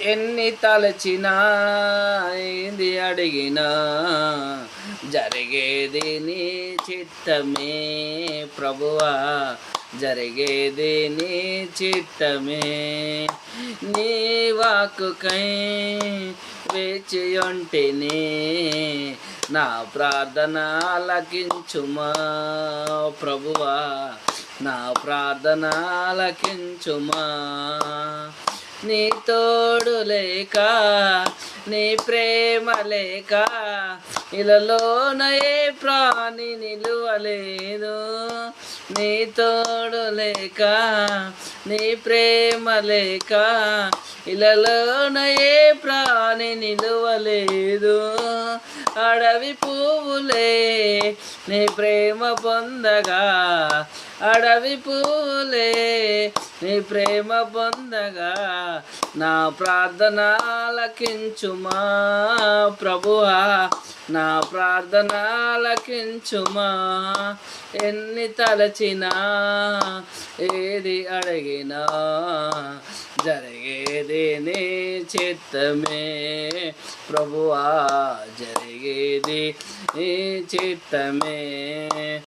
ఎన్ని తలచినా ఏంది అడిగినా జరిగేది నీ చిత్తమే ప్రభువా, జరిగేది నీ చిత్తమే. నీ వాక్కుకై వేచియుంటిని, నా ప్రార్థన ఆలకించుమా ప్రభువా, నా ప్రార్థన ఆలకించుమా. నీ తోడు లేక, నీ ప్రేమ లేక ఇలలోన ఏ ప్రాణి నిలువలేదు. నీ తోడు లేక, నీ ప్రేమ లేక ఇలలోన ఏ ప్రాణి నిలువలేదు. అడవి పువ్వులే నీ ప్రేమ పొందగా, అడవి పువ్వులే నీ ప్రేమ పొందగా, నా ప్రార్థన ఆలకించుమా ప్రభువా, నా ప్రార్థన ఆలకించుమా. ఎన్ని తలచినా ఏది అడిగినా జరిగేది నీ చిత్తమే ప్రభువా, జరిగేది నీ చిత్తమే.